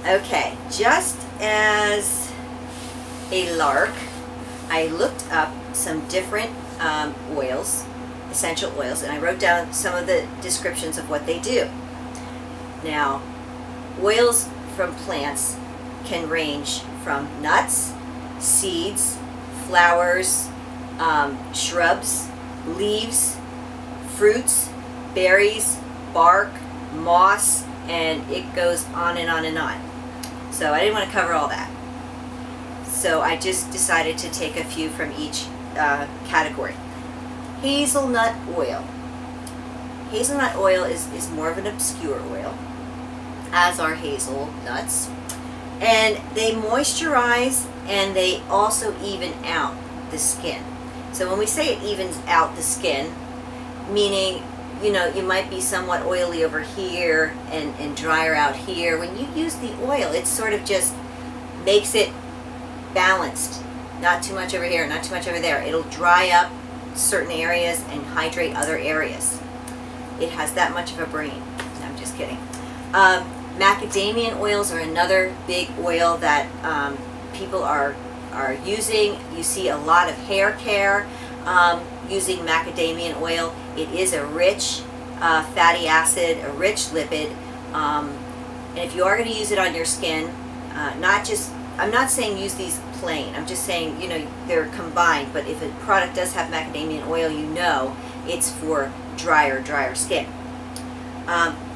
Okay, just as a lark, I looked up some different oils, essential oils, and I wrote down some of the descriptions of what they do. Now, oils from plants can range from nuts, seeds, flowers, shrubs, leaves, fruits, berries, bark, moss, and it goes on and on and on. So I didn't want to cover all that. So I just decided to take a few from each category. Hazelnut oil. Hazelnut oil is more of an obscure oil, as are hazelnuts. And they moisturize and they also even out the skin. So when we say it evens out the skin, meaning, you might be somewhat oily over here and drier out here. When you use the oil, it sort of just makes it balanced. Not too much over here, not too much over there. It'll dry up certain areas and hydrate other areas. It has that much of a brain. No, I'm just kidding. Macadamia oils are another big oil that people are using. You see a lot of hair care using macadamia oil. It is a rich fatty acid, a rich lipid, and if you are going to use it on your skin, I'm not saying use these plain. I'm just saying, they're combined, but if a product does have macadamia oil, it's for drier skin.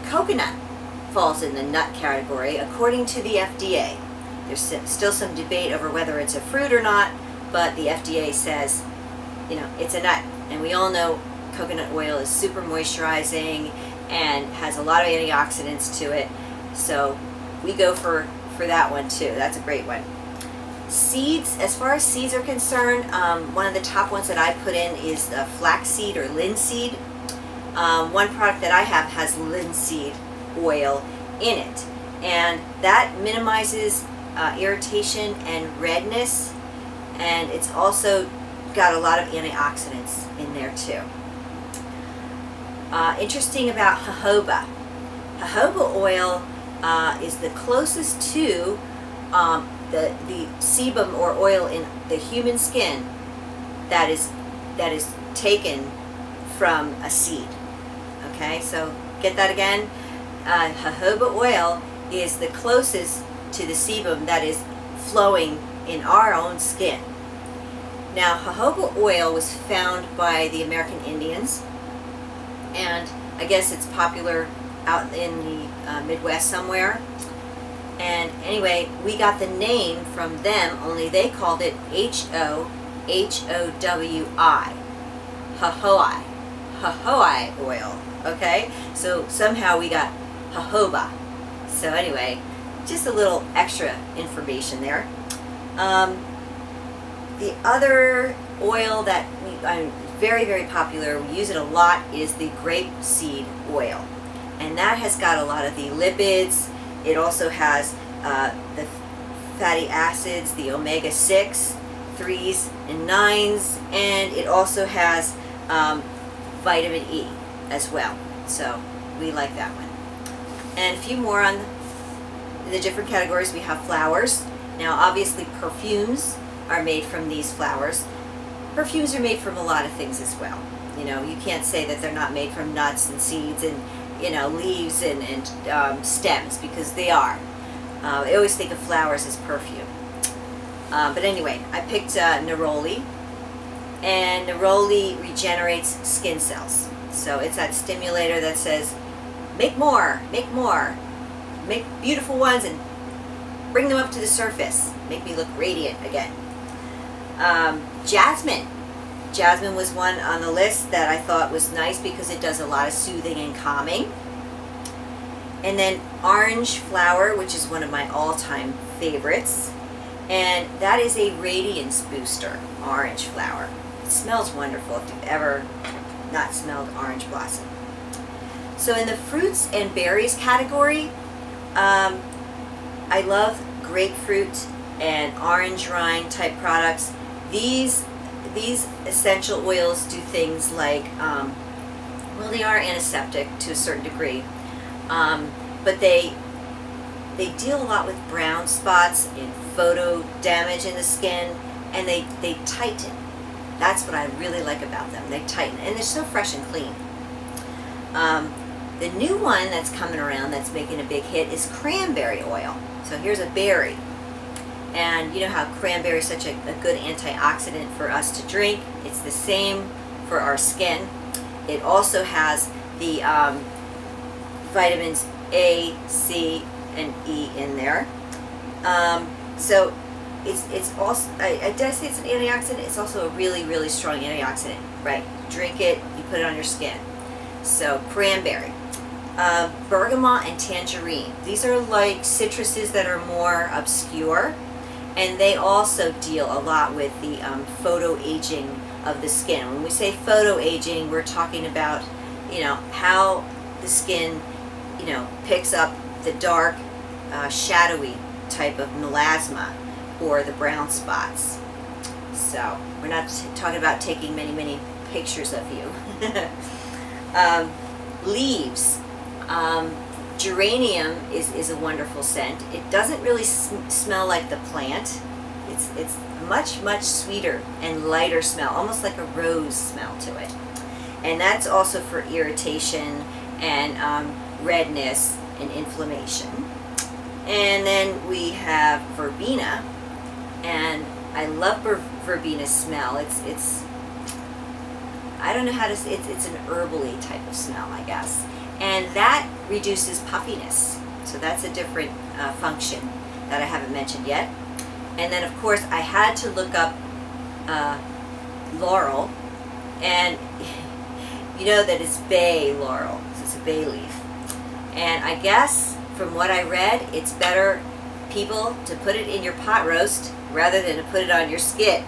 Coconut falls in the nut category according to the FDA. There's still some debate over whether it's a fruit or not, but the FDA says, it's a nut. And we all know coconut oil is super moisturizing and has a lot of antioxidants to it. So we go for that one too. That's a great one. Seeds, as far as seeds are concerned, one of the top ones that I put in is the flaxseed or linseed. One product that I have has linseed oil in it, and that minimizes irritation and redness, and it's also got a lot of antioxidants in there too. Interesting about jojoba. Jojoba oil is the closest to the sebum or oil in the human skin that is taken from a seed. Okay, so get that again. Jojoba oil is the closest to the sebum that is flowing in our own skin. Now, jojoba oil was found by the American Indians, and I guess it's popular out in the Midwest somewhere. And anyway, we got the name from them, only they called it Hohowi, Hohowi oil. Okay, so somehow we got jojoba. So anyway, just a little extra information there. The other oil that very, very popular, we use it a lot, is the grapeseed oil. And that has got a lot of the lipids. It also has the fatty acids, the omega-6, 3s, and 9s, and it also has vitamin E as well. So we like that one. And a few more on the different categories. We have flowers. Now, obviously, perfumes are made from these flowers. Perfumes are made from a lot of things as well. You can't say that they're not made from nuts and seeds and leaves and stems, because they are. I always think of flowers as perfume. But anyway, I picked neroli, and neroli regenerates skin cells. So it's that stimulator that says, make more, make beautiful ones and bring them up to the surface. Make me look radiant again. Jasmine. Jasmine was one on the list that I thought was nice because it does a lot of soothing and calming. And then orange flower, which is one of my all-time favorites. And that is a radiance booster, orange flower. It smells wonderful if you've ever not smelled orange blossom. So in the fruits and berries category, I love grapefruit and orange rind type products. These essential oils do things like, they are antiseptic to a certain degree, but they they deal a lot with brown spots and photo damage in the skin, and they tighten. That's what I really like about them. They tighten, and they're so fresh and clean. The new one that's coming around that's making a big hit is cranberry oil. So here's a berry. And you know how cranberry is such a good antioxidant for us to drink. It's the same for our skin. It also has the vitamins A, C, and E in there. So it's also, did I say it's an antioxidant? It's also a really, really strong antioxidant. Right, drink it, you put it on your skin. So cranberry. Bergamot and tangerine. These are like citruses that are more obscure, and they also deal a lot with the photo aging of the skin. When we say photo aging, we're talking about, how the skin, picks up the dark, shadowy type of melasma or the brown spots. So we're not talking about taking many, many pictures of you. Leaves. Geranium is a wonderful scent. It doesn't really smell like the plant. It's much, much sweeter and lighter smell, almost like a rose smell to it. And that's also for irritation and redness and inflammation. And then we have verbena, and I love verbena smell. It's I don't know how to. It's an herbally type of smell, I guess, and that reduces puffiness. So that's a different function that I haven't mentioned yet. And then of course I had to look up laurel, and you know that it's bay laurel. So it's a bay leaf, and I guess from what I read, it's better, people, to put it in your pot roast rather than to put it on your skin.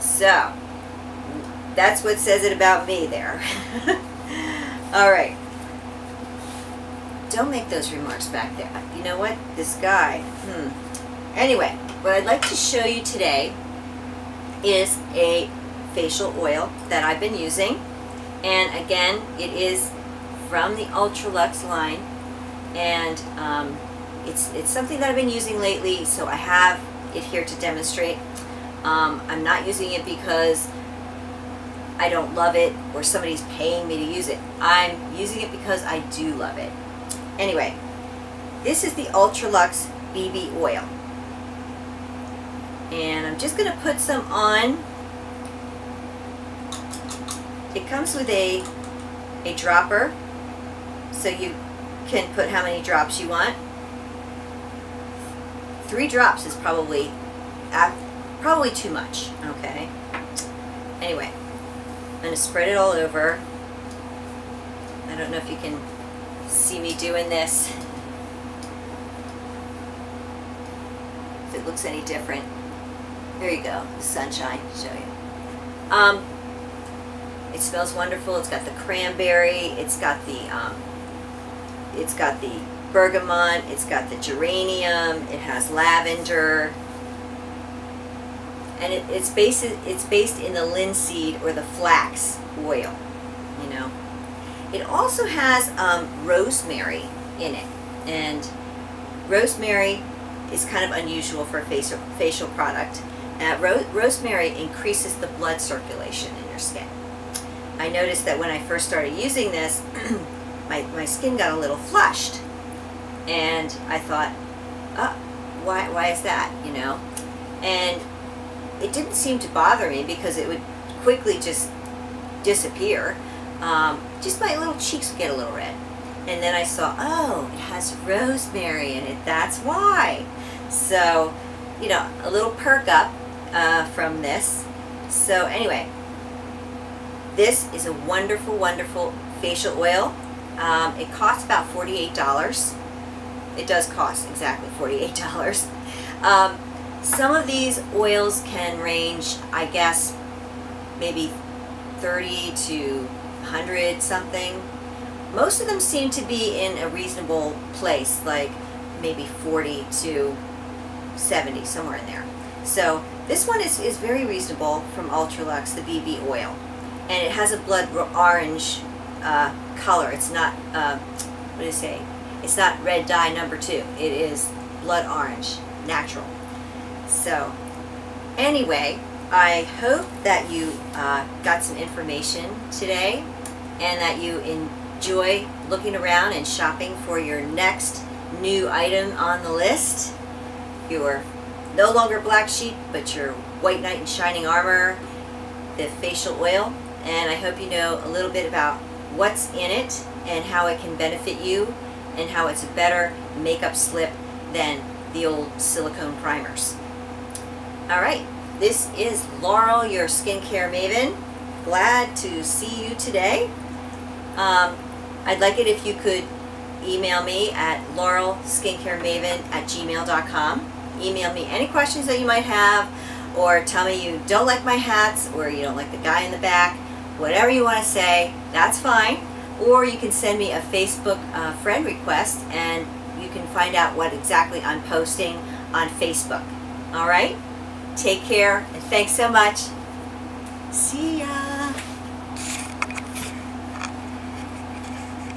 So that's what says it about me there. All right. Don't make those remarks back there. You know what? This guy. Anyway, what I'd like to show you today is a facial oil that I've been using. And again, it is from the Ultralux line. And it's something that I've been using lately, so I have it here to demonstrate. I'm not using it because I don't love it or somebody's paying me to use it. I'm using it because I do love it. Anyway, this is the Ultralux BB oil. And I'm just going to put some on. It comes with a dropper, so you can put how many drops you want. 3 drops is probably too much, okay? Anyway, I'm going to spread it all over. I don't know if you can see me doing this, if it looks any different. There you go, the sunshine to show you. It smells wonderful. It's got the cranberry, it's got the bergamot, it's got the geranium, it has lavender, and it's based in the linseed or the flax oil, It also has rosemary in it, and rosemary is kind of unusual for a facial product. Rosemary increases the blood circulation in your skin. I noticed that when I first started using this, my skin got a little flushed, and I thought, why is that, And it didn't seem to bother me because it would quickly just disappear. Just my little cheeks would get a little red. And then I saw, it has rosemary in it, that's why. So, a little perk up from this. So anyway, this is a wonderful, wonderful facial oil. It costs about $48. It does cost exactly $48. Some of these oils can range, I guess, maybe 30 to 100 something. Most of them seem to be in a reasonable place, like maybe 40 to 70, somewhere in there. So this one is very reasonable from Ultralux, the BB oil. And it has a blood orange color. It's not, what do you say? It's not red dye number 2. It is blood orange, natural. So anyway, I hope that you got some information today and that you enjoy looking around and shopping for your next new item on the list. Your no longer black sheep, but your white knight in shining armor, the facial oil. And I hope you know a little bit about what's in it and how it can benefit you and how it's a better makeup slip than the old silicone primers. All right, this is Laurel, your skincare maven. Glad to see you today. I'd like it if you could email me at laurelskincaremaven@gmail.com. Email me any questions that you might have, or tell me you don't like my hats, or you don't like the guy in the back. Whatever you want to say, that's fine. Or you can send me a Facebook friend request, and you can find out what exactly I'm posting on Facebook. All right? Take care, and thanks so much. See ya.